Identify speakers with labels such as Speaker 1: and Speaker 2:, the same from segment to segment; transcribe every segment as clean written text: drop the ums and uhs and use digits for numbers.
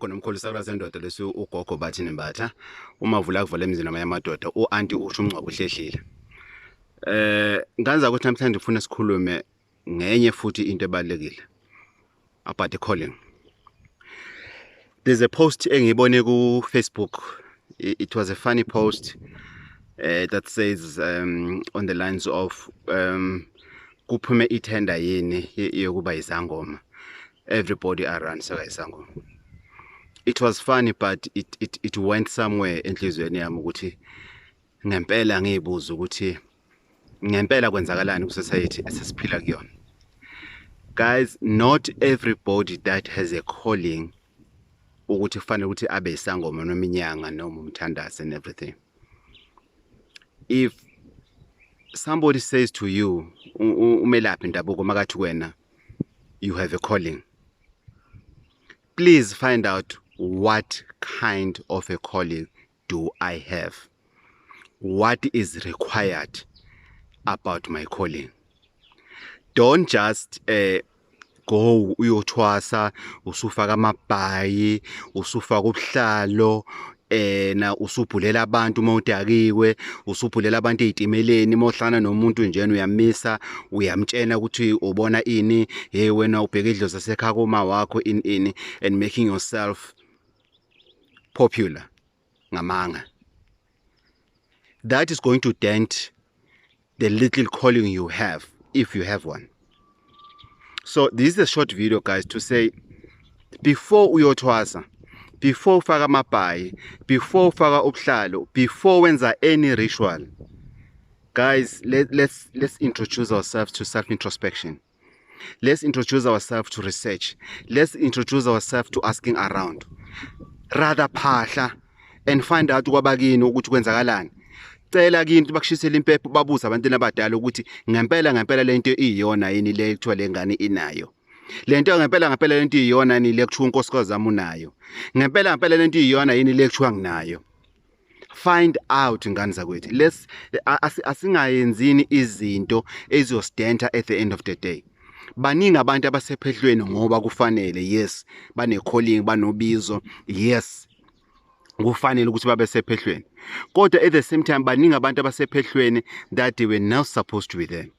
Speaker 1: khona umkholisakala sendoda lesi uGogo Bathini Mbatha umavula kuvula emzini yamadoda uanti usho umncwabo uhlehlile. Nganza ukuthi namhlanje ngifuna sikhulume ngenye futhi into ebalekile about the calling. There's a post engiyibone ku Facebook. It was a funny post that says on the lines of kuphume itender yini yokuba isangoma. Everybody around isangoma. It was funny, but it went somewhere enhlizweni yami ukuthi ngempela ngiyibuza ukuthi ngempela kwenzakalani ku society esesiphila kuyona. Guys, not everybody that has a calling ukuthi kufanele ukuthi abe isangoma noma inyanga noma umthandazi and everything. If somebody says to you umelaphi ndabuko makathi wena you have a calling, please find out what kind of a calling do I have? What is required about my calling? Don't just go uyothwasa usufaka amabhayi usufaka ubuhlalo na usubhulela abantu mawudakiwe usubhulela abantu ezitimeleni mohlana nomuntu njena uyamisa uyamtshena ukuthi ubona ini hey wena ubheka idlozi zasekhaya koma wakho ini and making yourself popular ngamanga. That is going to dent the little calling you have if you have one. So this is a short video, guys, to say before uyothwasa, before ufaka amabhayi, before ufaka ubuhlalo, before wenza any ritual, guys, let's introduce ourselves to self-introspection. Let's introduce ourselves to research. Let's introduce ourselves to asking around. Rather phahla and find out kwabakini ukuthi kwenzakalani. Cela kini bakushisela impepho babuza abantu abadala ukuthi ngempela lento iyona yini le ekuthiwa lengane inayo. Lento ngempela lento iyona yini le ekuthiwa unkosikazi zami unayo. Ngempela lento iyona yini le ekuthiwa nginayo. Find out ngani zakwethu. Let's asingayenzini izinto eziyostenta at the end of the day. Baningi abantu abasephehlweni ngoba kufanele, yes, bane calling banobizo, yes, kufanele ukuthi babe sephehlweni. Kodwa at the same time baningi abantu abasephehlweni that they were not supposed to be there.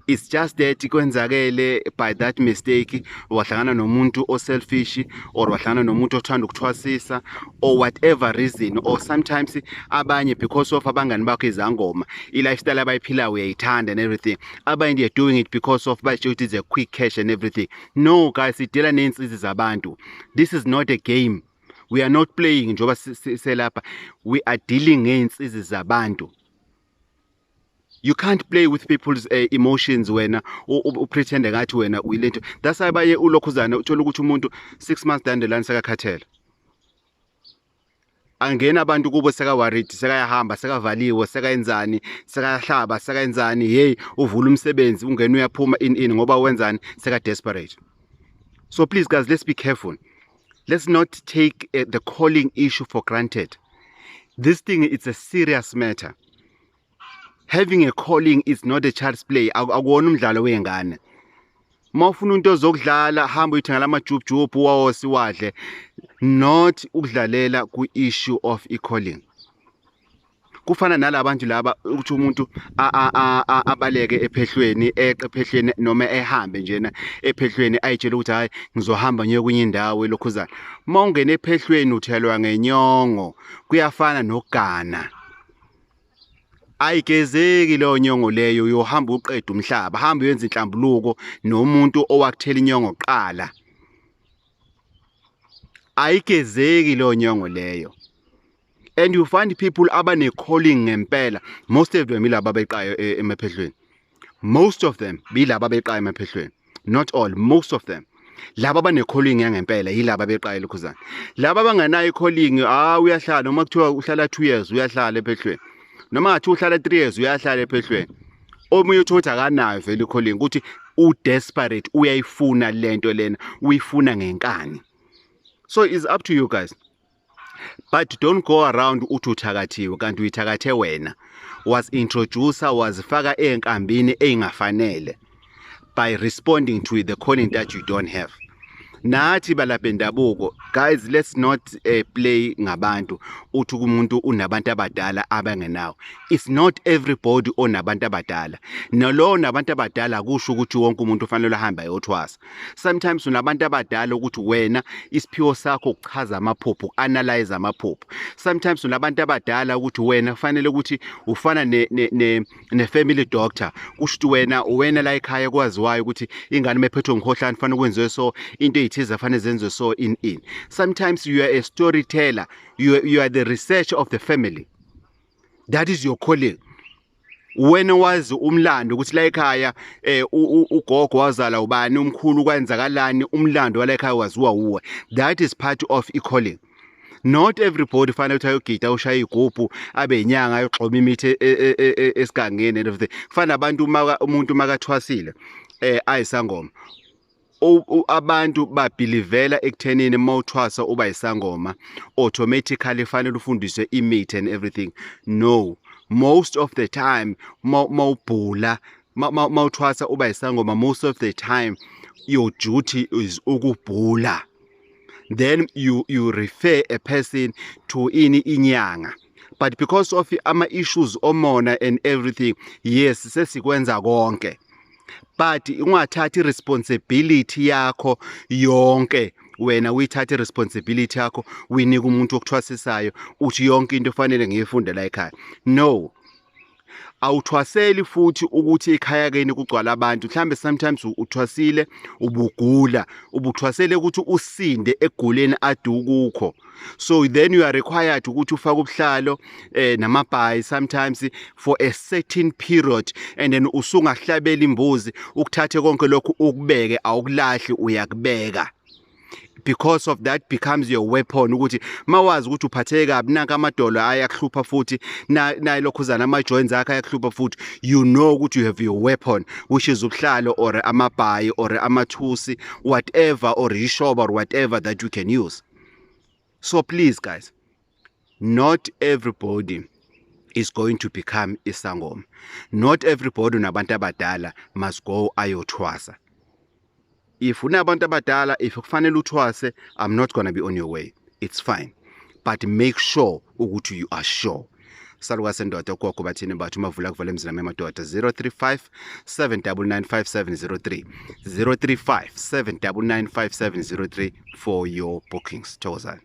Speaker 1: It's just that kwenzakele by that mistake wahlangana nomuntu o selfish or wahlangana nomuntu othanda ukuthwasisa or whatever reason, or sometimes abanye because of abangani bakho izangoma i-lifestyle abayiphila uyayithanda and everything, abanye they are doing it because of basho ukuthi it's a quick cash and everything. No guys, sidela nensizwe zabantu. This is not a game. We are not playing njoba selapha. We are dealing nensizwe zabantu. You can't play with people's emotions when pretend ngathi wena uyilento. That's why baye ulokhuzana uthola ukuthi umuntu 6 months down the line sekakhathela. Angena abantu kubo seka worried, sekayahamba, sekavaliwe, sekayenzani, sekahlaba, sekayenzani, hey uvula umsebenzi ungena uyaphuma in ngoba wenzani, seka desperate. So please guys, let's be careful. Let's not take the calling issue for granted. This thing, it's a serious matter. Having a calling is not a child's play. Akuwona umdlalo wengane. Mawufuna into zokudlala hamba uyithengala amajubjubu wawo siwadle, not ukudlalela ku issue of calling. Kufana nalabantu laba ukuthi umuntu abaleke ephehlweni ephehlweni noma ehambe njena ephehlweni ayitshela ukuthi hayi ngizohamba ngiye kwenye indawo elokhuzana. Mawungena ephehlweni uthelwa ngenyongo kuyafana nogana. Ayigezeki leyo nyongo leyo, uyohamba uqeda umhlaba, hamba uyenza inhlambuluko nomuntu owakuthela inyongo qala. Ayigezeki leyo nyongo leyo. And you find people abane calling ngempela. Most of them ilaba beqayo emaphehlweni. Most of them bilaba beqayo emaphehlweni. Not all, most of them. Laba bane calling ngempela yilaba beqayo lokhuzana. Laba banganayo calling, uyahlala noma kuthiwa uhlala 2 years uyahlala ephehlweni. Noma ngathi uhlala 3 years uyahlala ephehlweni. Omunye uthothi akanayo vele calling ukuthi desperate uyayifuna lento lena, uyifuna ngenkani. So it's up to you guys. But don't go around uthakathiwe kanti uyithakathe wena. Was introducer, was faka enkambini engafanele by responding to the calling that you don't have. nathi balapha endabuko guys, let's not play ngabantu uthi umuntu unabantu abadala abangenawo. It's not everybody onabantu abadala. Nalo nabantu abadala kusho ukuthi wonke umuntu ufanele ahambe ayothwasa. Sometimes unabantu abadala ukuthi wena isiphiwo sakho ukuchaza amaphupho, analyze amaphupho. Sometimes unabantu abadala ukuthi wena kufanele ukuthi ufana ne family doctor, kusho ukuthi wena la ekhaya kwaziwayo ukuthi ingane mephethwe ngikhohlane fanele kwenziwe so, into ezithize fanele zenziwe so in. Sometimes you are a storyteller, you are the researcher of the family. That is your calling. Wena wazi umlando ukuthi la ekhaya ugogo wazala ubani, umkhulu kwenzakalani, umlando wala ekhaya waziwa uwe. That is part of a calling. Not everybody fanele ukuthi ayogida ushaya igubhu abe inyanga ayogxoma imithi esigangeni and everything. Kufanele abantu umuntu makathwasile ayisangoma. Abantu babelivela ekuthenini mawuthwasa uba isangoma automatically fanele ufundiswe imithi and everything. No, most of the time mawubhula mawuthwasa uba isangoma, most of the time your duty is ukubhula. Then you refer a person to inyanga. But because of ama issues omona and everything, yes sesikwenza konke. But ungathathi responsibility yakho yonke, wena uyithathe responsibility yakho uyinika umuntu okuthwasisayo uthi yonke into fanele ngiyifunde la ekhaya. No, awuthwaseli futhi ukuthi ekhaya keni kugcwala abantu. Mhlambe sometimes uthwasile ubugula, ubuthwasele ukuthi usinde eguleni adukukho. So then you are required ukuthi ufake ubuhlalo namabhayi sometimes for a certain period, and then usungahlabela imbuzi ukuthathe konke lokhu ukubeke, awukulahli uyakubeka. Because of that becomes your weapon ukuthi mawazi ukuthi uphatheke kabi, nanka amadolo ayakuhlupha futhi na lokhuzana ama joints akhe ayakuhlupha futhi, you know ukuthi you have your weapon, which is ubuhlalo or amabhayi or amathusi, whatever, or ishoba or whatever that you can use. So please guys, not everybody is going to become isangoma. Not everybody unabantu abadala must go ayothwasa. If unabantu abadala, if kufanele uthwase, I'm not going to be on your way. It's fine. But make sure ukuthi you are sure. Saluka sendoda Gogo Bathini Mbatha Mzimela Area 035 799 5703 035 799 5703 for your bookings. Thokozani.